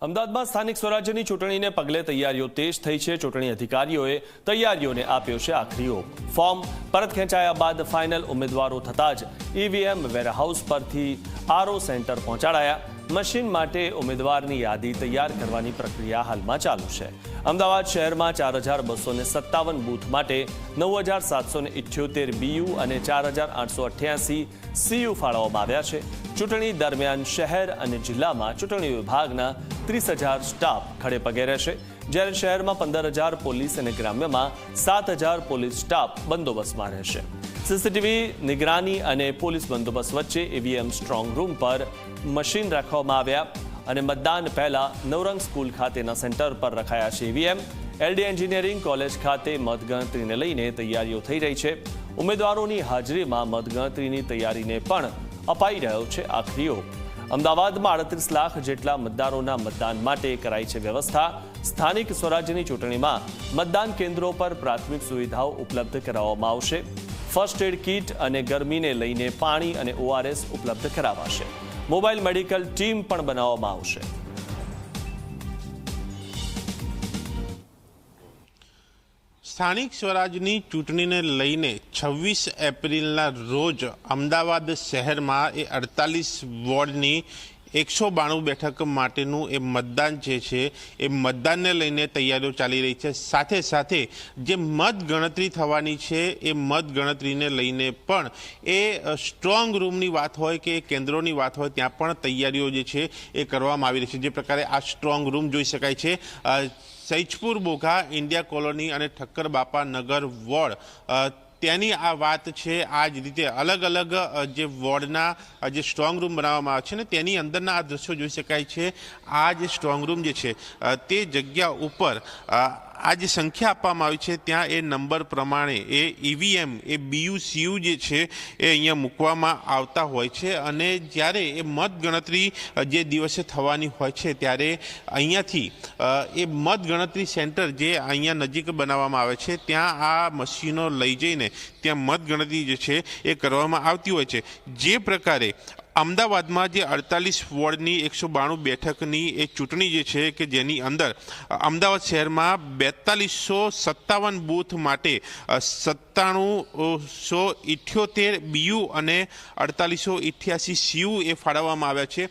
અમદાવાદમાં સ્થાનિક સ્વરાજ્યની ચૂંટણીને પગલે તૈયારીઓ તેજ થઈ છે। ચૂંટણી અધિકારીઓએ તૈયારીઓને આપ્યો છે આખરી ઓપ। ફોર્મ પરત ખેંચાયા બાદ ફાઇનલ ઉમેદવારો થતાં જ ઈવીએમ વેરહાઉસ પરથી આરઓ સેન્ટર પહોંચાડાયા। મશીન માટે ઉમેદવારની યાદી તૈયાર કરવાની પ્રક્રિયા હાલમાં ચાલુ છે। અમદાવાદ શહેરમાં 4257 બૂથ માટે 9778 બીયુ અને 4888 સીયુ ફાળવવામાં આવ્યા છે। ચૂંટણી દરમિયાન શહેર અને જિલ્લામાં ચૂંટણી વિભાગના 30,000 સ્ટાફ ખડે પગે રહેશે, જ્યારે શહેરમાં 15,000 પોલીસ અને ગ્રામ્યમાં 7,000 પોલીસ સ્ટાફ બંદોબસ્તમાં રહેશે। સીસીટીવી નિગરાની અને પોલીસ બંદોબસ્ત વચ્ચે ઈવીએમ સ્ટ્રોંગ રૂમ પર મશીન રાખવામાં આવ્યા અને મતદાન પહેલા નવરંગ સ્કૂલ ખાતેના સેન્ટર પર રખાયા છે ઈવીએમ। એલડી એન્જિનિયરિંગ કોલેજ ખાતે મતગણતરીને લઈને તૈયારીઓ થઈ રહી છે। ઉમેદવારોની હાજરીમાં મતગણતરીની તૈયારીને પણ અપાઈ રહ્યો છે આખરી ઓપ। અમદાવાદમાં 38 લાખ જેટલા મતદારોના મતદાન માટે કરાઈ છે વ્યવસ્થા। સ્થાનિક સ્વરાજ્યની ચૂંટણીમાં મતદાન કેન્દ્રો પર પ્રાથમિક સુવિધાઓ ઉપલબ્ધ કરાવવામાં આવશે। ફર્સ્ટ એડ કીટ અને ગરમીને લઈને પાણી અને ઓઆરએસ ઉપલબ્ધ કરાવાશે। મોબાઈલ મેડિકલ ટીમ પણ બનાવવામાં આવશે। સ્થાનિક સ્વરાજની ચૂંટણીને લઈને 26 એપ્રિલના રોજ અમદાવાદ શહેરમાં 48 વોર્ડની 192 બેઠક માટેનું એ મતદાન જે છે એ મતદાનને લઈને તૈયારીઓ ચાલી રહી છે। સાથે સાથે જે મતગણતરી થવાની છે એ મતગણતરીને લઈને પણ એ સ્ટ્રોંગ રૂમની વાત હોય કે કેન્દ્રોની વાત હોય ત્યાં પણ તૈયારીઓ જે છે એ કરવામાં આવી રહી છે। જે પ્રકારે આ સ્ટ્રોંગ રૂમ જોઈ શકાય છે। સૈજપુર બોઘા, ઇન્ડિયા કોલોની અને ઠક્કર બાપા નગર વોર્ડ તેની આ વાત છે। આ જ રીતે અલગ અલગ જે વોર્ડના જે સ્ટ્રોંગ રૂમ બનાવવામાં આવે છે ને તેની અંદરના આ દ્રશ્યો જોઈ શકાય છે। આ જે સ્ટ્રોંગ રૂમ જે છે તે જગ્યા ઉપર આ જે સંખ્યા આપવામાં આવી છે ત્યાં એ નંબર પ્રમાણે એ ઈવીએમ એ બીયુ સીયુ જે છે એ અહીંયા મૂકવામાં આવતા હોય છે અને જ્યારે એ મતગણતરી જે દિવસે થવાની હોય છે ત્યારે અહીંયાથી એ મતગણતરી સેન્ટર જે અહીંયા નજીક બનાવવામાં આવે છે ત્યાં આ મશીનો લઈ જઈને ત્યાં મતગણતરી જે છે એ કરવામાં આવતી હોય છે। જે પ્રકારે અમદાવાદમાં જે 48 વોર્ડની 192 બેઠકની એ ચૂંટણી જે છે કે જેની અંદર અમદાવાદ શહેરમાં 4257 બૂથ માટે 9778 બીયુ અને 4888 સીયુ એ ફાળવવામાં આવ્યા છે।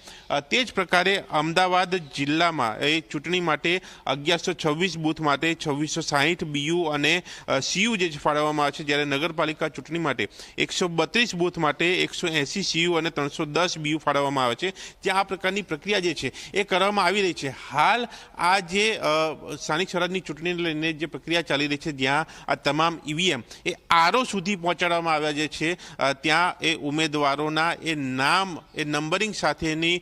તે જ પ્રકારે અમદાવાદ જિલ્લામાં એ ચૂંટણી માટે 1126 બૂથ માટે 2660 બીયુ અને સીયુ જે ફાળવવામાં આવે છે, જ્યારે નગરપાલિકા ચૂંટણી માટે 132 બૂથ માટે 180 સીયુ અને 310 બીયુ ફાળવવામાં આવે છે। જે આ પ્રકારની પ્રક્રિયા જે છે એ કરવામાં આવી રહી છે। હાલ આ જે સ્થાનિક સ્વરાજની ચૂંટણીને લઈને જે પ્રક્રિયા ચાલી રહી છે જ્યાં આ તમામ ઈવીએમ એ આરઓ સુધી પહોંચાડવામાં આવ્યા જે છે ત્યાં એ ઉમેદવારોના એ નામ એ નંબરિંગ સાથેની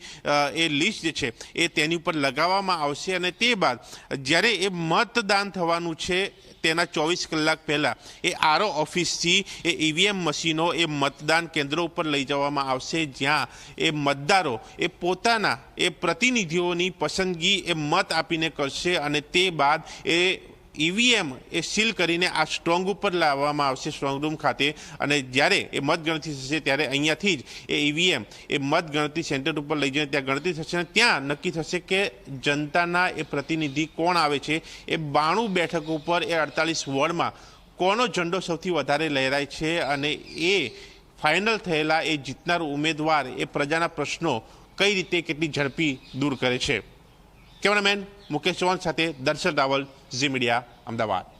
એ લિસ્ટ જે છે એ તેની ઉપર લગાવવામાં આવશે અને તે બાદ જ્યારે એ મતદાન થવાનું છે તેના 24 કલાક પહેલા એ આરઓ ઓફિસથી એ ઈવીએમ મશીનો એ મતદાન કેન્દ્રો ઉપર લઈ જવામાં આવશે, જ્યાં એ મતદારો એ પોતાના એ પ્રતિનિધિઓની પસંદગી એ મત આપીને કરશે અને તે બાદ એ ઈવીએમ એ સીલ કરીને આ સ્ટ્રોંગ ઉપર લાવવામાં આવશે સ્ટ્રોંગ રૂમ ખાતે અને જ્યારે એ મતગણતરી થશે ત્યારે અહીંયાથી જ એ ઈવીએમ એ મતગણતરી સેન્ટર ઉપર લઈ જઈને ત્યાં ગણતરી થશે અને ત્યાં નક્કી થશે કે જનતાના એ પ્રતિનિધિ કોણ આવે છે। એ 92 બેઠક ઉપર એ 48 વોર્ડમાં કોનો ઝંડો સૌથી વધારે લહેરાય છે અને એ ફાઇનલ થયેલા એ જીતનાર ઉમેદવાર એ પ્રજાના પ્રશ્નો કઈ રીતે કેટલી ઝડપી દૂર કરે છે। કેમેરામેન મુકેશ ચૌહાણ સાથે દર્શન રાવલ, ઝી મીડિયા, અમદાવાદ।